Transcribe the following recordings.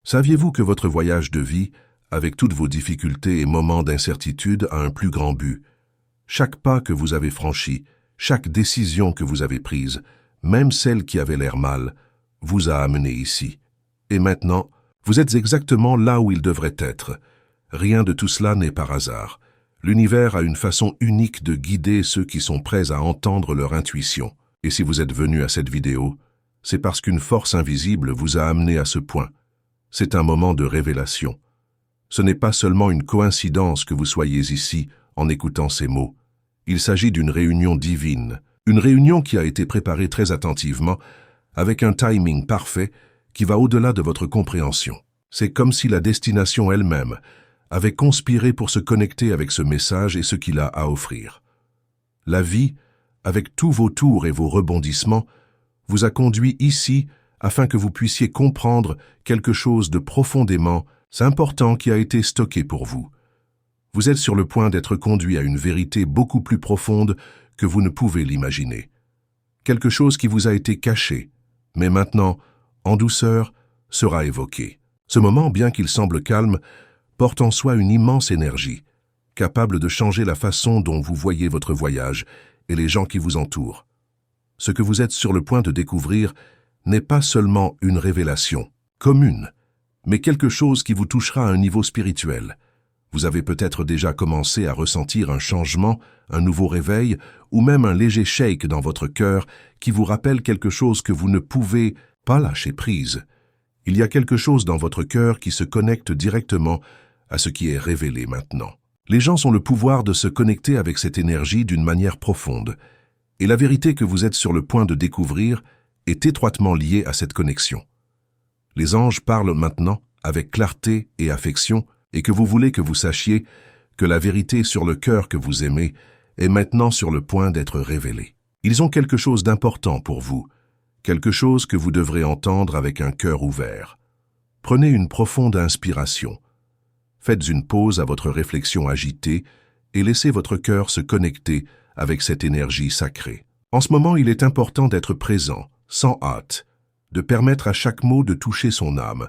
Saviez-vous que votre voyage de vie, avec toutes vos difficultés et moments d'incertitude, a un plus grand but? Chaque pas que vous avez franchi, chaque décision que vous avez prise, même celle qui avait l'air mal, vous a amené ici. Et maintenant, vous êtes exactement là où il devrait être. Rien de tout cela n'est par hasard. L'univers a une façon unique de guider ceux qui sont prêts à entendre leur intuition. Et si vous êtes venu à cette vidéo, c'est parce qu'une force invisible vous a amené à ce point. C'est un moment de révélation. Ce n'est pas seulement une coïncidence que vous soyez ici en écoutant ces mots. Il s'agit d'une réunion divine, une réunion qui a été préparée très attentivement, avec un timing parfait qui va au-delà de votre compréhension. C'est comme si la destination elle-même avait conspiré pour se connecter avec ce message et ce qu'il a à offrir. La vie, avec tous vos tours et vos rebondissements, vous a conduit ici afin que vous puissiez comprendre quelque chose de profondément important qui a été stocké pour vous. Vous êtes sur le point d'être conduit à une vérité beaucoup plus profonde que vous ne pouvez l'imaginer. Quelque chose qui vous a été caché, mais maintenant, en douceur, sera évoqué. Ce moment, bien qu'il semble calme, porte en soi une immense énergie, capable de changer la façon dont vous voyez votre voyage et les gens qui vous entourent. Ce que vous êtes sur le point de découvrir n'est pas seulement une révélation commune, mais quelque chose qui vous touchera à un niveau spirituel. Vous avez peut-être déjà commencé à ressentir un changement, un nouveau réveil, ou même un léger shake dans votre cœur qui vous rappelle quelque chose que vous ne pouvez pas lâcher prise. Il y a quelque chose dans votre cœur qui se connecte directement à ce qui est révélé maintenant. Les gens ont le pouvoir de se connecter avec cette énergie d'une manière profonde, et la vérité que vous êtes sur le point de découvrir est étroitement liée à cette connexion. Les anges parlent maintenant avec clarté et affection, et que vous voulez que vous sachiez que la vérité sur le cœur que vous aimez est maintenant sur le point d'être révélée. Ils ont quelque chose d'important pour vous, quelque chose que vous devrez entendre avec un cœur ouvert. Prenez une profonde inspiration. Faites une pause à votre réflexion agitée et laissez votre cœur se connecter avec cette énergie sacrée. En ce moment, il est important d'être présent, sans hâte, de permettre à chaque mot de toucher son âme.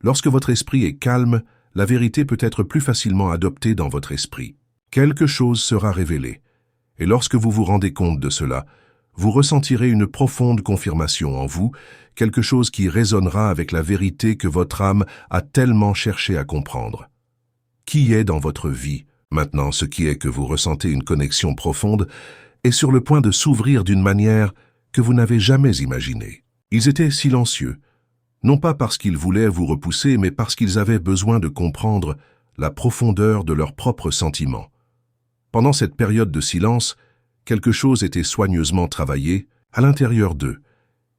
Lorsque votre esprit est calme, la vérité peut être plus facilement adoptée dans votre esprit. Quelque chose sera révélé. Et lorsque vous vous rendez compte de cela, vous ressentirez une profonde confirmation en vous, quelque chose qui résonnera avec la vérité que votre âme a tellement cherché à comprendre. Qui est dans votre vie? Maintenant, ce qui est que vous ressentez une connexion profonde est sur le point de s'ouvrir d'une manière que vous n'avez jamais imaginée. Ils étaient silencieux, non pas parce qu'ils voulaient vous repousser, mais parce qu'ils avaient besoin de comprendre la profondeur de leurs propres sentiments. Pendant cette période de silence, quelque chose était soigneusement travaillé à l'intérieur d'eux.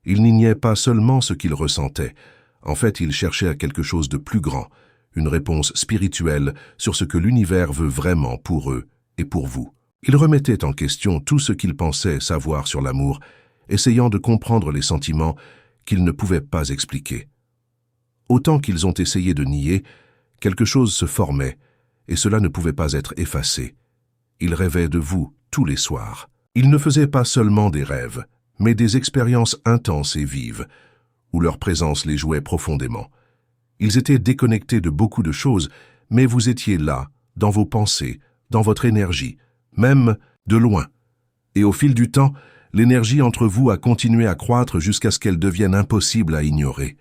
Ils n'ignaient pas seulement ce qu'ils ressentaient. En fait, ils cherchaient à quelque chose de plus grand, une réponse spirituelle sur ce que l'univers veut vraiment pour eux et pour vous. Ils remettaient en question tout ce qu'ils pensaient savoir sur l'amour, essayant de comprendre les sentiments qu'ils ne pouvaient pas expliquer. Autant qu'ils ont essayé de nier, quelque chose se formait, et cela ne pouvait pas être effacé. Ils rêvaient de vous tous les soirs. Ils ne faisaient pas seulement des rêves, mais des expériences intenses et vives, où leur présence les jouait profondément. Ils étaient déconnectés de beaucoup de choses, mais vous étiez là, dans vos pensées, dans votre énergie, même de loin. Et au fil du temps, l'énergie entre vous a continué à croître jusqu'à ce qu'elle devienne impossible à ignorer.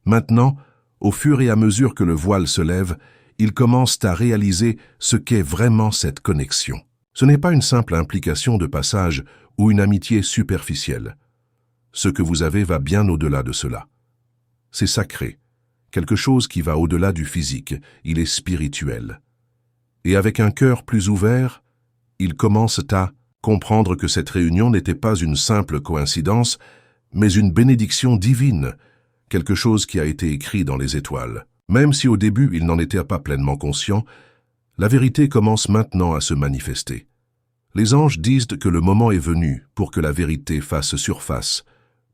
Maintenant, au fur et à mesure que le voile se lève, ils commencent à réaliser ce qu'est vraiment cette connexion. Ce n'est pas une simple implication de passage ou une amitié superficielle. Ce que vous avez va bien au-delà de cela. C'est sacré, quelque chose qui va au-delà du physique, il est spirituel. Et avec un cœur plus ouvert, ils commencent à comprendre que cette réunion n'était pas une simple coïncidence, mais une bénédiction divine, quelque chose qui a été écrit dans les étoiles. Même si au début ils n'en étaient pas pleinement conscients, la vérité commence maintenant à se manifester. Les anges disent que le moment est venu pour que la vérité fasse surface,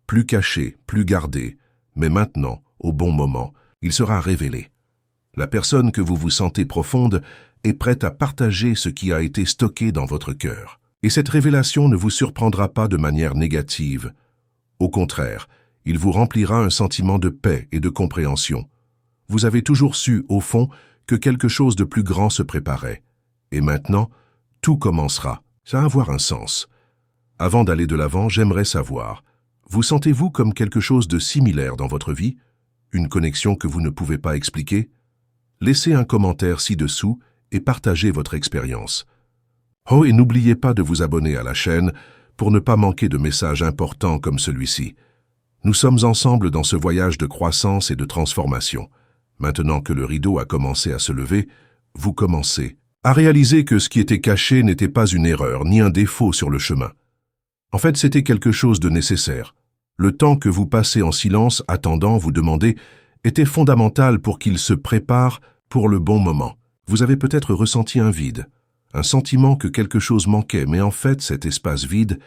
plus cachée, plus gardée, mais maintenant, au bon moment, il sera révélé. La personne que vous vous sentez profonde est prête à partager ce qui a été stocké dans votre cœur. Et cette révélation ne vous surprendra pas de manière négative. Au contraire, il vous remplira un sentiment de paix et de compréhension. Vous avez toujours su, au fond, que quelque chose de plus grand se préparait. Et maintenant, tout commencera. Ça va avoir un sens. Avant d'aller de l'avant, j'aimerais savoir, vous sentez-vous comme quelque chose de similaire dans votre vie? Une connexion que vous ne pouvez pas expliquer? Laissez un commentaire ci-dessous et partagez votre expérience. Oh, et n'oubliez pas de vous abonner à la chaîne pour ne pas manquer de messages importants comme celui-ci. Nous sommes ensemble dans ce voyage de croissance et de transformation. Maintenant que le rideau a commencé à se lever, vous commencez à réaliser que ce qui était caché n'était pas une erreur ni un défaut sur le chemin. En fait, c'était quelque chose de nécessaire. Le temps que vous passez en silence, attendant, vous demander, était fondamental pour qu'il se prépare pour le bon moment. Vous avez peut-être ressenti un vide, un sentiment que quelque chose manquait, mais en fait, cet espace vide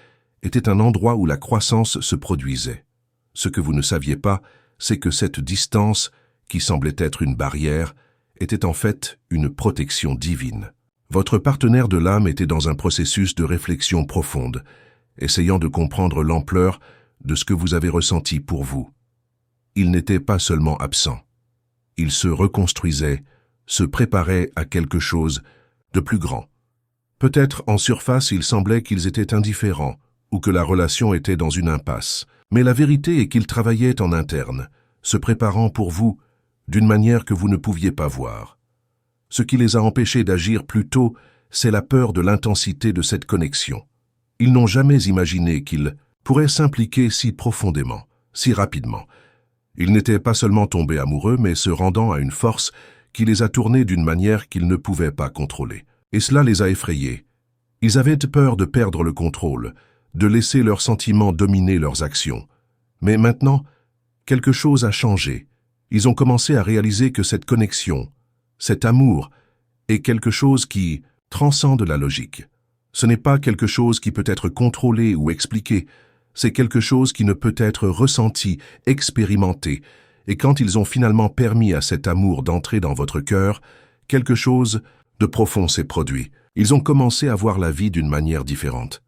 était un endroit où la croissance se produisait. Ce que vous ne saviez pas, c'est que cette distance, qui semblait être une barrière, était en fait une protection divine. Votre partenaire de l'âme était dans un processus de réflexion profonde, essayant de comprendre l'ampleur de ce que vous avez ressenti pour vous. Il n'était pas seulement absent. Il se reconstruisait, se préparait à quelque chose de plus grand. Peut-être en surface, il semblait qu'ils étaient indifférents ou que la relation était dans une impasse. Mais la vérité est qu'ils travaillaient en interne, se préparant pour vous d'une manière que vous ne pouviez pas voir. Ce qui les a empêchés d'agir plus tôt, c'est la peur de l'intensité de cette connexion. Ils n'ont jamais imaginé qu'ils pourraient s'impliquer si profondément, si rapidement. Ils n'étaient pas seulement tombés amoureux, mais se rendant à une force qui les a tournés d'une manière qu'ils ne pouvaient pas contrôler. Et cela les a effrayés. Ils avaient peur de perdre le contrôle, de laisser leurs sentiments dominer leurs actions. Mais maintenant, quelque chose a changé. Ils ont commencé à réaliser que cette connexion, cet amour, est quelque chose qui transcende la logique. Ce n'est pas quelque chose qui peut être contrôlé ou expliqué, c'est quelque chose qui ne peut être ressenti, expérimenté, et quand ils ont finalement permis à cet amour d'entrer dans votre cœur, quelque chose de profond s'est produit. Ils ont commencé à voir la vie d'une manière différente.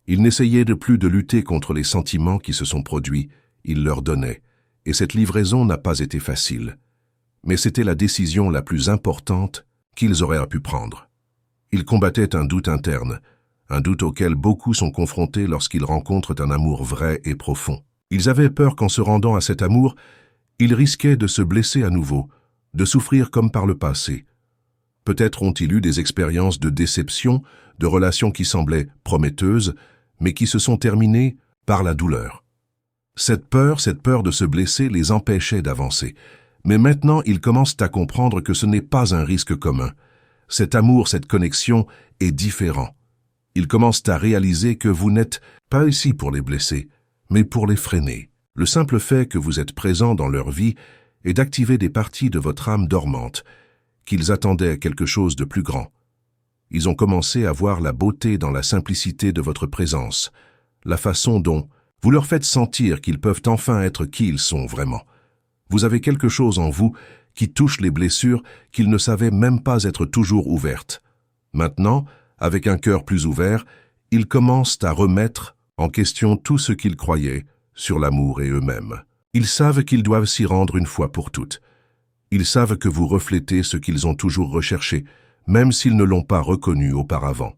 Ils n'essayaient de plus de lutter contre les sentiments qui se sont produits, ils leur donnaient, et cette livraison n'a pas été facile. Mais c'était la décision la plus importante qu'ils auraient pu prendre. Ils combattaient un doute interne, un doute auquel beaucoup sont confrontés lorsqu'ils rencontrent un amour vrai et profond. Ils avaient peur qu'en se rendant à cet amour, ils risquaient de se blesser à nouveau, de souffrir comme par le passé. Peut-être ont-ils eu des expériences de déception, de relations qui semblaient prometteuses, mais qui se sont terminées par la douleur. Cette peur de se blesser les empêchait d'avancer. Mais maintenant, ils commencent à comprendre que ce n'est pas un risque commun. Cet amour, cette connexion est différent. Ils commencent à réaliser que vous n'êtes pas ici pour les blesser, mais pour les freiner. Le simple fait que vous êtes présent dans leur vie est d'activer des parties de votre âme dormante, qu'ils attendaient quelque chose de plus grand. Ils ont commencé à voir la beauté dans la simplicité de votre présence, la façon dont vous leur faites sentir qu'ils peuvent enfin être qui ils sont vraiment. Vous avez quelque chose en vous qui touche les blessures qu'ils ne savaient même pas être toujours ouvertes. Maintenant, avec un cœur plus ouvert, ils commencent à remettre en question tout ce qu'ils croyaient sur l'amour et eux-mêmes. Ils savent qu'ils doivent s'y rendre une fois pour toutes. Ils savent que vous reflétez ce qu'ils ont toujours recherché, même s'ils ne l'ont pas reconnu auparavant.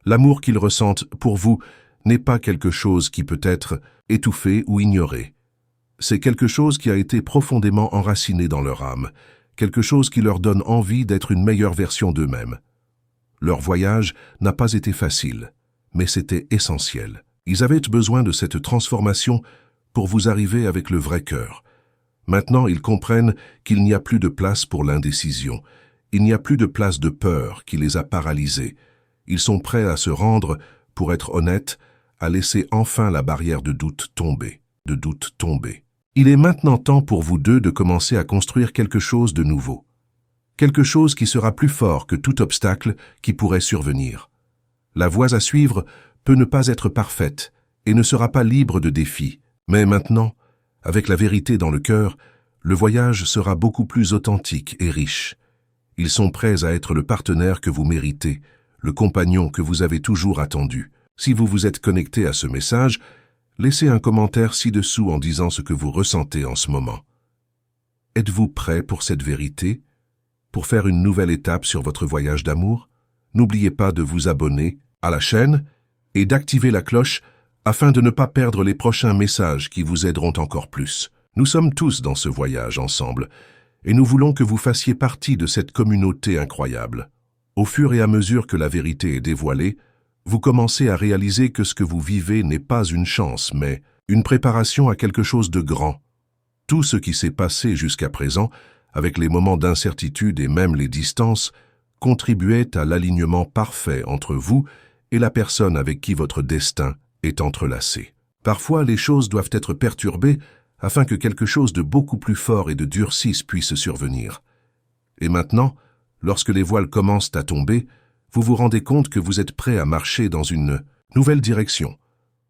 L'amour qu'ils ressentent pour vous n'est pas quelque chose qui peut être étouffé ou ignoré. C'est quelque chose qui a été profondément enraciné dans leur âme, quelque chose qui leur donne envie d'être une meilleure version d'eux-mêmes. Leur voyage n'a pas été facile, mais c'était essentiel. Ils avaient besoin de cette transformation pour vous arriver avec le vrai cœur. Maintenant, ils comprennent qu'il n'y a plus de place pour l'indécision. Il n'y a plus de place de peur qui les a paralysés. Ils sont prêts à se rendre, pour être honnêtes, à laisser enfin la barrière de doute tomber. Il est maintenant temps pour vous deux de commencer à construire quelque chose de nouveau. Quelque chose qui sera plus fort que tout obstacle qui pourrait survenir. La voie à suivre peut ne pas être parfaite et ne sera pas libre de défis. Mais maintenant, avec la vérité dans le cœur, le voyage sera beaucoup plus authentique et riche. Ils sont prêts à être le partenaire que vous méritez, le compagnon que vous avez toujours attendu. Si vous vous êtes connecté à ce message, laissez un commentaire ci-dessous en disant ce que vous ressentez en ce moment. Êtes-vous prêt pour cette vérité? Pour faire une nouvelle étape sur votre voyage d'amour? N'oubliez pas de vous abonner à la chaîne et d'activer la cloche afin de ne pas perdre les prochains messages qui vous aideront encore plus. Nous sommes tous dans ce voyage ensemble et nous voulons que vous fassiez partie de cette communauté incroyable. Au fur et à mesure que la vérité est dévoilée, vous commencez à réaliser que ce que vous vivez n'est pas une chance, mais une préparation à quelque chose de grand. Tout ce qui s'est passé jusqu'à présent, avec les moments d'incertitude et même les distances, contribuait à l'alignement parfait entre vous et la personne avec qui votre destin est entrelacé. Parfois, les choses doivent être perturbées afin que quelque chose de beaucoup plus fort et de durci puisse survenir. Et maintenant, lorsque les voiles commencent à tomber, vous vous rendez compte que vous êtes prêt à marcher dans une nouvelle direction,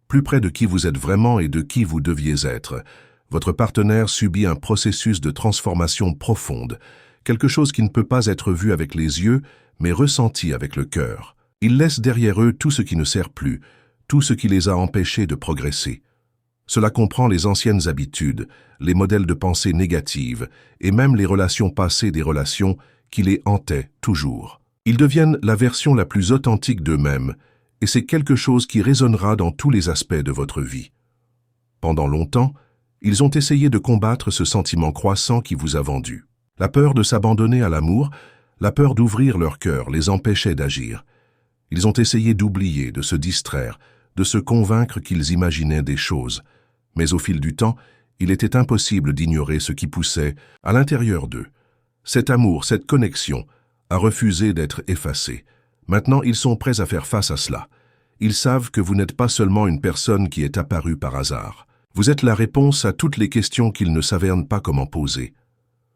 plus près de qui vous êtes vraiment et de qui vous deviez être. Votre partenaire subit un processus de transformation profonde, quelque chose qui ne peut pas être vu avec les yeux, mais ressenti avec le cœur. Ils laissent derrière eux tout ce qui ne sert plus, tout ce qui les a empêchés de progresser. Cela comprend les anciennes habitudes, les modèles de pensée négatives et même les relations passées des relations qui les hantaient toujours. Ils deviennent la version la plus authentique d'eux-mêmes, et c'est quelque chose qui résonnera dans tous les aspects de votre vie. Pendant longtemps, ils ont essayé de combattre ce sentiment croissant qui vous a vendu. La peur de s'abandonner à l'amour, la peur d'ouvrir leur cœur les empêchait d'agir. Ils ont essayé d'oublier, de se distraire, de se convaincre qu'ils imaginaient des choses. Mais au fil du temps, il était impossible d'ignorer ce qui poussait à l'intérieur d'eux. Cet amour, cette connexion, a refusé d'être effacé. Maintenant, ils sont prêts à faire face à cela. Ils savent que vous n'êtes pas seulement une personne qui est apparue par hasard. Vous êtes la réponse à toutes les questions qu'ils ne savaient pas comment poser.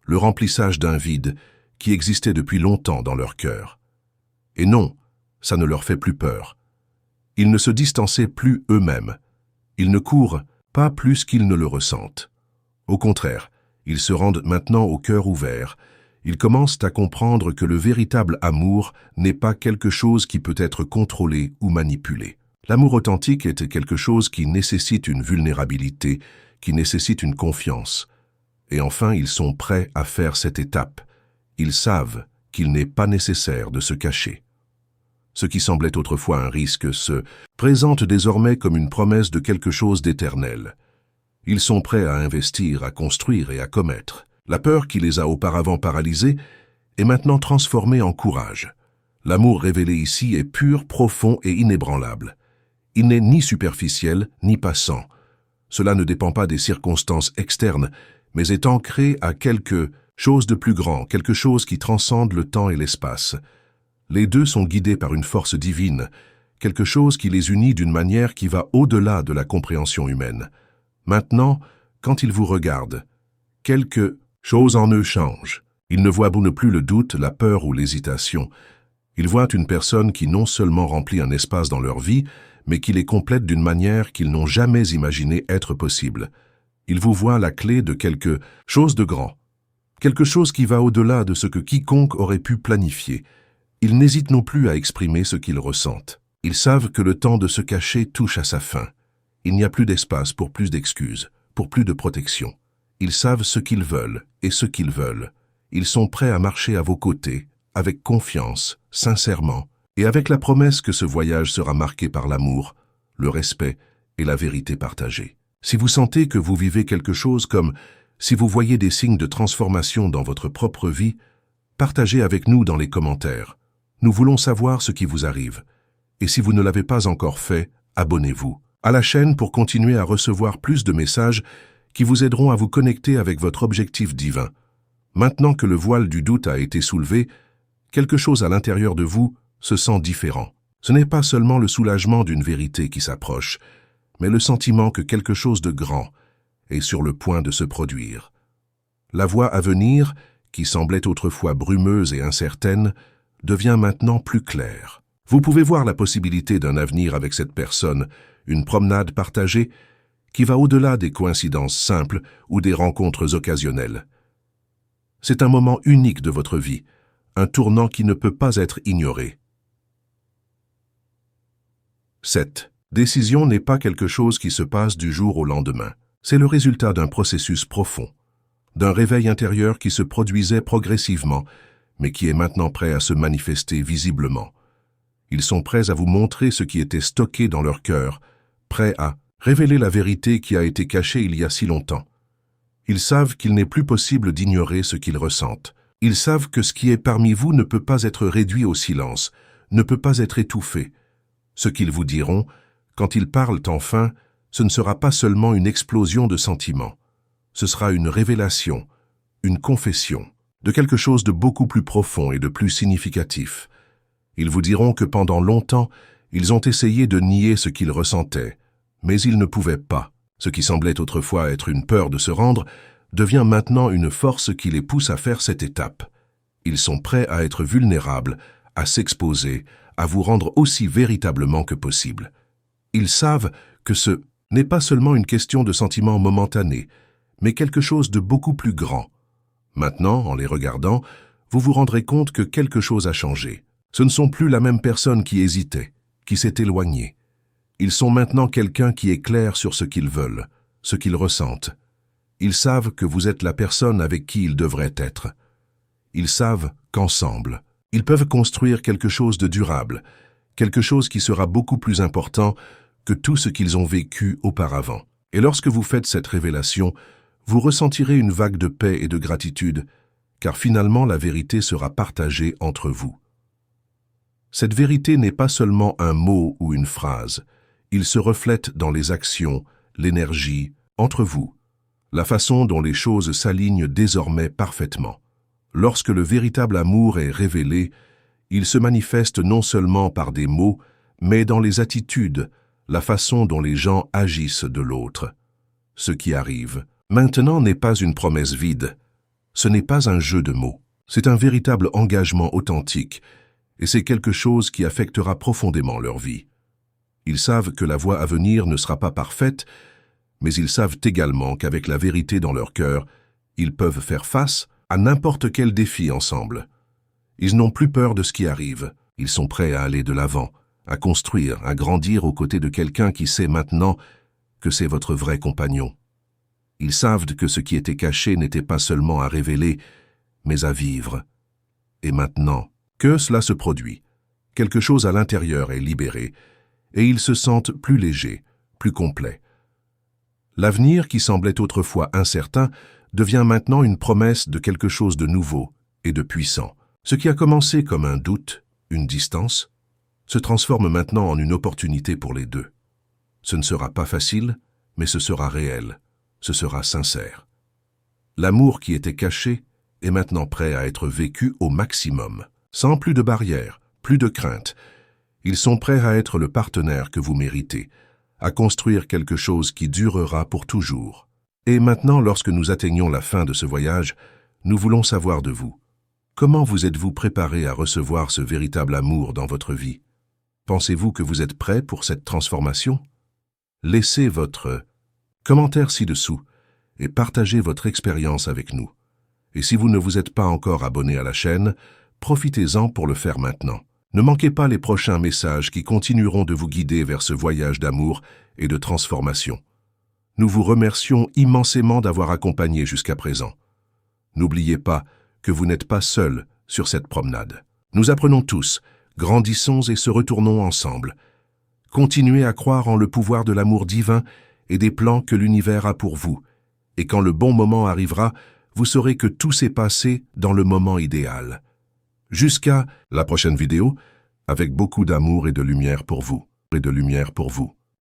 Le remplissage d'un vide qui existait depuis longtemps dans leur cœur. Et non, ça ne leur fait plus peur. Ils ne se distançaient plus eux-mêmes. Ils ne courent pas plus qu'ils ne le ressentent. Au contraire, ils se rendent maintenant au cœur ouvert. Ils commencent à comprendre que le véritable amour n'est pas quelque chose qui peut être contrôlé ou manipulé. L'amour authentique est quelque chose qui nécessite une vulnérabilité, qui nécessite une confiance. Et enfin, ils sont prêts à faire cette étape. Ils savent qu'il n'est pas nécessaire de se cacher. Ce qui semblait autrefois un risque se présente désormais comme une promesse de quelque chose d'éternel. Ils sont prêts à investir, à construire et à commettre. La peur qui les a auparavant paralysés est maintenant transformée en courage. L'amour révélé ici est pur, profond et inébranlable. Il n'est ni superficiel, ni passant. Cela ne dépend pas des circonstances externes, mais est ancré à quelque chose de plus grand, quelque chose qui transcende le temps et l'espace. Les deux sont guidés par une force divine, quelque chose qui les unit d'une manière qui va au-delà de la compréhension humaine. Maintenant, quand ils vous regardent, quelque chose en eux change. Ils ne voient plus le doute, la peur ou l'hésitation. Ils voient une personne qui non seulement remplit un espace dans leur vie, mais qui les complète d'une manière qu'ils n'ont jamais imaginé être possible. Ils vous voient la clé de quelque chose de grand, quelque chose qui va au-delà de ce que quiconque aurait pu planifier. Ils n'hésitent non plus à exprimer ce qu'ils ressentent. Ils savent que le temps de se cacher touche à sa fin. Il n'y a plus d'espace pour plus d'excuses, pour plus de protection. Ils savent ce qu'ils veulent et ce qu'ils veulent. Ils sont prêts à marcher à vos côtés, avec confiance, sincèrement, et avec la promesse que ce voyage sera marqué par l'amour, le respect et la vérité partagée. Si vous sentez que vous vivez quelque chose comme si vous voyez des signes de transformation dans votre propre vie, partagez avec nous dans les commentaires. Nous voulons savoir ce qui vous arrive. Et si vous ne l'avez pas encore fait, abonnez-vous à la chaîne pour continuer à recevoir plus de messages qui vous aideront à vous connecter avec votre objectif divin. Maintenant que le voile du doute a été soulevé, quelque chose à l'intérieur de vous se sent différent. Ce n'est pas seulement le soulagement d'une vérité qui s'approche, mais le sentiment que quelque chose de grand est sur le point de se produire. La voie à venir, qui semblait autrefois brumeuse et incertaine, devient maintenant plus claire. Vous pouvez voir la possibilité d'un avenir avec cette personne, une promenade partagée, qui va au-delà des coïncidences simples ou des rencontres occasionnelles. C'est un moment unique de votre vie, un tournant qui ne peut pas être ignoré. Cette décision n'est pas quelque chose qui se passe du jour au lendemain. C'est le résultat d'un processus profond, d'un réveil intérieur qui se produisait progressivement, mais qui est maintenant prêt à se manifester visiblement. Ils sont prêts à vous montrer ce qui était stocké dans leur cœur, prêts à révéler la vérité qui a été cachée il y a si longtemps. Ils savent qu'il n'est plus possible d'ignorer ce qu'ils ressentent. Ils savent que ce qui est parmi vous ne peut pas être réduit au silence, ne peut pas être étouffé. Ce qu'ils vous diront, quand ils parlent enfin, ce ne sera pas seulement une explosion de sentiments. Ce sera une révélation, une confession, de quelque chose de beaucoup plus profond et de plus significatif. Ils vous diront que pendant longtemps, ils ont essayé de nier ce qu'ils ressentaient, mais ils ne pouvaient pas. Ce qui semblait autrefois être une peur de se rendre, devient maintenant une force qui les pousse à faire cette étape. Ils sont prêts à être vulnérables, à s'exposer, à vous rendre aussi véritablement que possible. Ils savent que ce n'est pas seulement une question de sentiments momentanés, mais quelque chose de beaucoup plus grand. Maintenant, en les regardant, vous vous rendrez compte que quelque chose a changé. Ce ne sont plus la même personne qui hésitait, qui s'est éloignée. Ils sont maintenant quelqu'un qui est clair sur ce qu'ils veulent, ce qu'ils ressentent. Ils savent que vous êtes la personne avec qui ils devraient être. Ils savent qu'ensemble, ils peuvent construire quelque chose de durable, quelque chose qui sera beaucoup plus important que tout ce qu'ils ont vécu auparavant. Et lorsque vous faites cette révélation, vous ressentirez une vague de paix et de gratitude, car finalement la vérité sera partagée entre vous. Cette vérité n'est pas seulement un mot ou une phrase. Il se reflète dans les actions, l'énergie, entre vous, la façon dont les choses s'alignent désormais parfaitement. Lorsque le véritable amour est révélé, il se manifeste non seulement par des mots, mais dans les attitudes, la façon dont les gens agissent de l'autre. Ce qui arrive maintenant n'est pas une promesse vide, ce n'est pas un jeu de mots, c'est un véritable engagement authentique, et c'est quelque chose qui affectera profondément leur vie. Ils savent que la voie à venir ne sera pas parfaite, mais ils savent également qu'avec la vérité dans leur cœur, ils peuvent faire face à n'importe quel défi ensemble. Ils n'ont plus peur de ce qui arrive, ils sont prêts à aller de l'avant, à construire, à grandir aux côtés de quelqu'un qui sait maintenant que c'est votre vrai compagnon. Ils savent que ce qui était caché n'était pas seulement à révéler, mais à vivre. Et maintenant, que cela se produit, quelque chose à l'intérieur est libéré, et ils se sentent plus légers, plus complets. L'avenir qui semblait autrefois incertain devient maintenant une promesse de quelque chose de nouveau et de puissant. Ce qui a commencé comme un doute, une distance, se transforme maintenant en une opportunité pour les deux. Ce ne sera pas facile, mais ce sera réel, ce sera sincère. L'amour qui était caché est maintenant prêt à être vécu au maximum, sans plus de barrières, plus de craintes. Ils sont prêts à être le partenaire que vous méritez, à construire quelque chose qui durera pour toujours. Et maintenant, lorsque nous atteignons la fin de ce voyage, nous voulons savoir de vous. Comment vous êtes-vous préparé à recevoir ce véritable amour dans votre vie? Pensez-vous que vous êtes prêt pour cette transformation? Laissez votre commentaire ci-dessous et partagez votre expérience avec nous. Et si vous ne vous êtes pas encore abonné à la chaîne, profitez-en pour le faire maintenant. Ne manquez pas les prochains messages qui continueront de vous guider vers ce voyage d'amour et de transformation. Nous vous remercions immensément d'avoir accompagné jusqu'à présent. N'oubliez pas que vous n'êtes pas seul sur cette promenade. Nous apprenons tous, grandissons et se retournons ensemble. Continuez à croire en le pouvoir de l'amour divin et des plans que l'univers a pour vous. Et quand le bon moment arrivera, vous saurez que tout s'est passé dans le moment idéal. Jusqu'à la prochaine vidéo, avec beaucoup d'amour et de lumière pour vous.